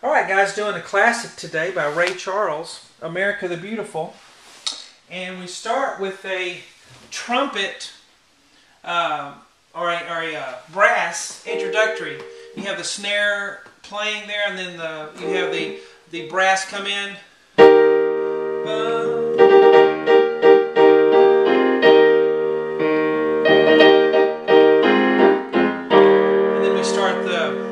Alright guys, doing a classic today by Ray Charles, America the Beautiful. And we start with a trumpet or a brass introductory. You have the snare playing there, and then you have the brass come in. And then we start the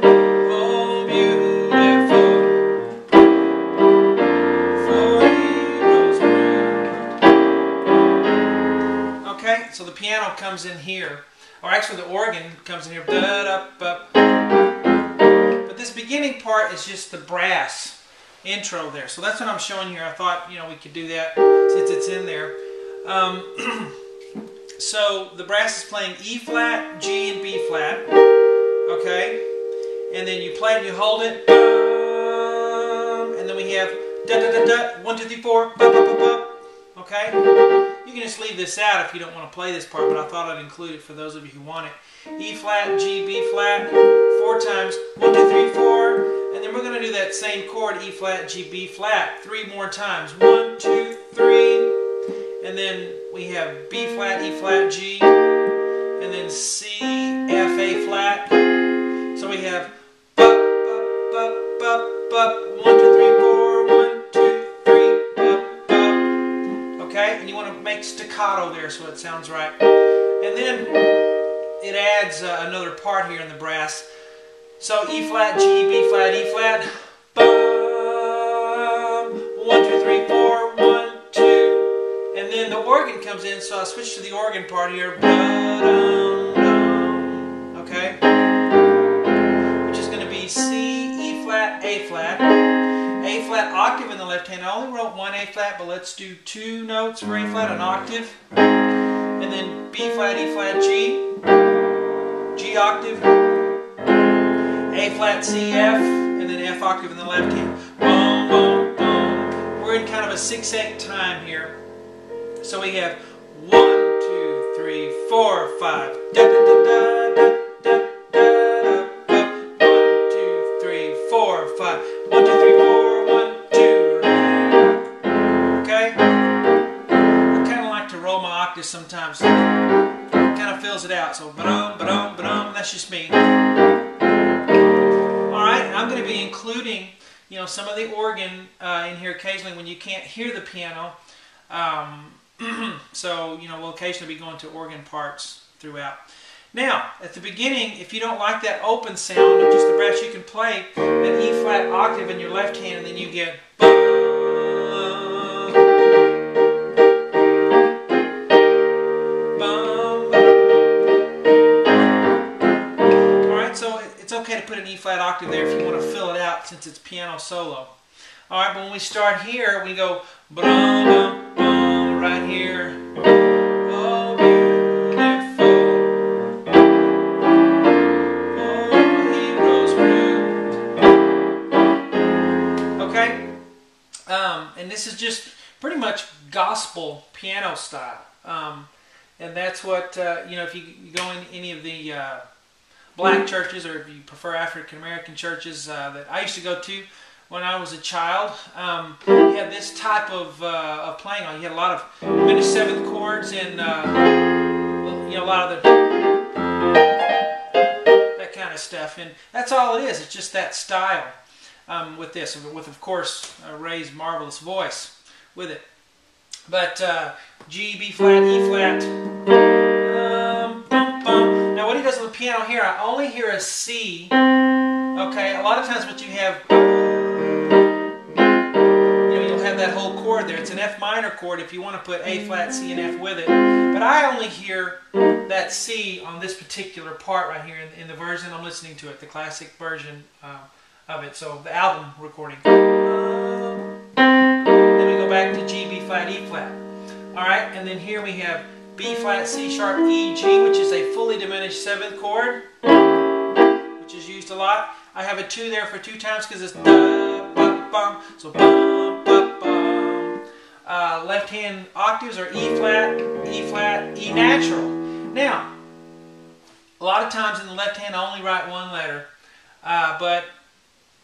so the piano comes in here, or actually the organ comes in here, but this beginning part is just the brass intro there. So that's what I'm showing here. I thought, we could do that since it's in there. So the brass is playing E flat, G, and B flat. Okay, and then you play it, you hold it, and then we have da da da da, 1 2 3 4, ba ba ba ba. Okay. You can just leave this out if you don't want to play this part, but I thought I'd include it for those of you who want it. E flat, G, B flat, 4 times, 1 2 3 4, and then we're going to do that same chord, E flat, G, B flat, 3 more times, 1 2 3, and then we have B flat, E flat, G, and then C, F, A flat. So we have ba ba ba ba, 1 2 3 4, 1 2 3, ba ba. Okay, and you want to make staccato there so it sounds right. And then it adds another part here in the brass. So E flat, G, B flat, E flat. Bum, 1 2 3 4, 1 2, and then the organ comes in. So I switch to the organ part here. Okay, which is going to be C, E flat, A flat. A flat octave in the left hand. I only wrote 1 A flat, but let's do 2 notes for A flat, an octave. And then B flat, E flat, G. G octave. A flat, C, F. And then F octave in the left hand. Boom, boom, boom. We're in kind of a 6/8 time here. So we have 1 2 3 4 5. Da da da da da da da da. 1 2 3 4 5. 1 2 3 4. Sometimes it kind of fills it out. So ba-dum, ba-dum, ba-dum. That's just me. Alright, I'm going to be including some of the organ in here occasionally when you can't hear the piano. So we'll occasionally be going to organ parts throughout. Now, at the beginning, if you don't like that open sound of just the brass, you can play an E flat octave in your left hand, and then you get okay to put an E flat octave there if you want to fill it out since it's piano solo. Alright, but when we start here, we go right here. Oh, beautiful. Oh, heroes root. Okay? And this is just pretty much gospel piano style. And that's what, if you go in any of the black churches, or if you prefer African American churches that I used to go to when I was a child, you had this type of playing on. You had a lot of diminished seventh chords and a lot of that kind of stuff, and that's all it is. It's just that style with this, with of course Ray's marvelous voice with it. But G, B flat, E flat. Now what he does with the piano here, I only hear a C. Okay, a lot of times what you have, you'll have that whole chord there. It's an F minor chord if you want to put A flat, C, and F with it. But I only hear that C on this particular part right here in the version I'm listening to it, the classic version of it. So the album recording. Then we go back to G, B flat, E flat. All right, and then here we have B flat, C sharp, E, G, which is a fully diminished 7th chord, which is used a lot. I have a 2 there for 2 times because it's da, ba, bum. So bum, ba, bum. Left hand octaves are E flat, E natural. Now, a lot of times in the left hand I only write one letter, but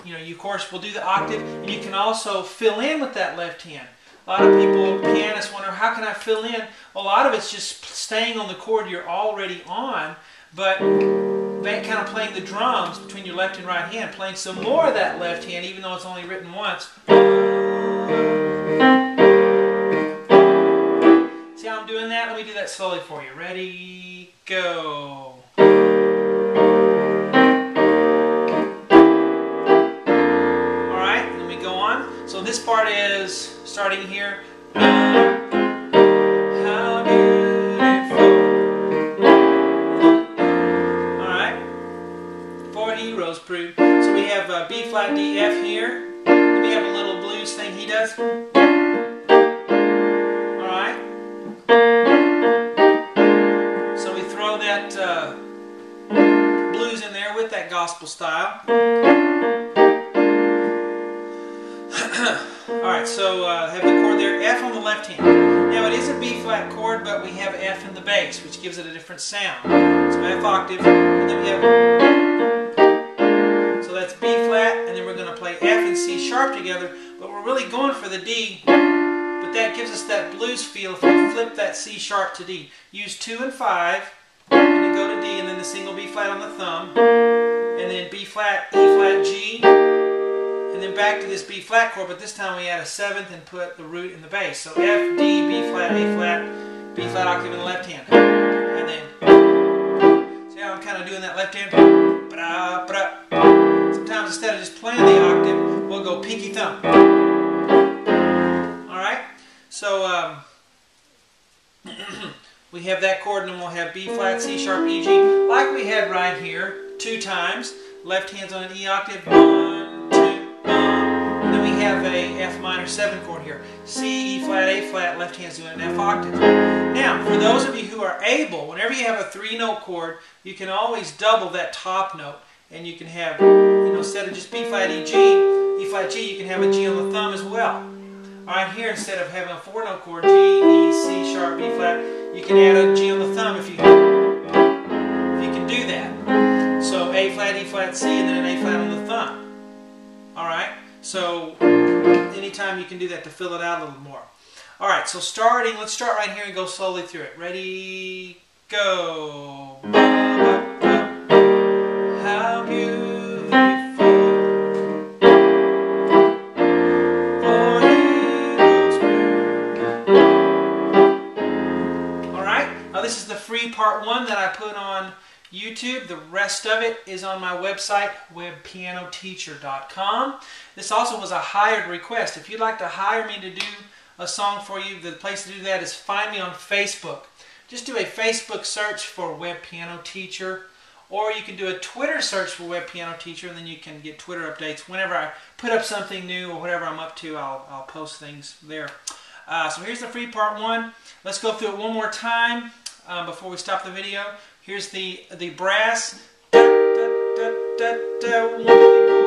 you of course will do the octave, and you can also fill in with that left hand. A lot of people, pianists, wonder, how can I fill in? Well, a lot of it's just staying on the chord you're already on, but kind of playing the drums between your left and right hand, playing some more of that left hand, even though it's only written once. See how I'm doing that? Let me do that slowly for you. Ready, go. So this part is starting here. How beautiful. Alright. For heroes prove. So we have B flat D F here. Then we have a little blues thing he does. Alright. So we throw that blues in there with that gospel style. Alright, so have the chord there, F on the left hand. Now it is a B flat chord, but we have F in the bass, which gives it a different sound. So F octave, and then we have, so that's B flat, and then we're going to play F and C sharp together, but we're really going for the D, but that gives us that blues feel if we flip that C sharp to D. Use 2 and 5, and then go to D, and then the single B flat on the thumb, and then B flat, E flat, G, and then back to this B flat chord, but this time we add a 7th and put the root in the bass. So F, D, B flat, A flat, B flat octave in the left hand. And then, see how I'm kind of doing that left hand? Sometimes instead of just playing the octave, we'll go pinky thumb. Alright? So, we have that chord, and then we'll have B flat, C sharp, E, G, like we had right here, 2 times. Left hand's on an E octave, 1, 2, and then we have a F minor 7 chord here. C, E flat, A flat, left hand's doing an F octave. Now, for those of you who are able, whenever you have a 3-note chord, you can always double that top note, and you can have, instead of just B flat, E, G, E flat, G, you can have a G on the thumb as well. Alright, here instead of having a 4-note chord, G, E, C sharp, B flat, you can add a G on the thumb if you can do that. So A flat, E flat, C, and then an A flat on the thumb. Alright, so anytime you can do that to fill it out a little more. Alright, so let's start right here and go slowly through it. Ready, go. How beautiful. Alright, now this is the free part 1 that I put on YouTube. The rest of it is on my website, webpianoteacher.com. This also was a hired request. If you'd like to hire me to do a song for you, the place to do that is find me on Facebook. Just do a Facebook search for Web Piano Teacher, or you can do a Twitter search for Web Piano Teacher, and then you can get Twitter updates. Whenever I put up something new or whatever I'm up to, I'll post things there. So here's the free part 1. Let's go through it one more time before we stop the video. Here's the brass. 1, 2, 3, 4.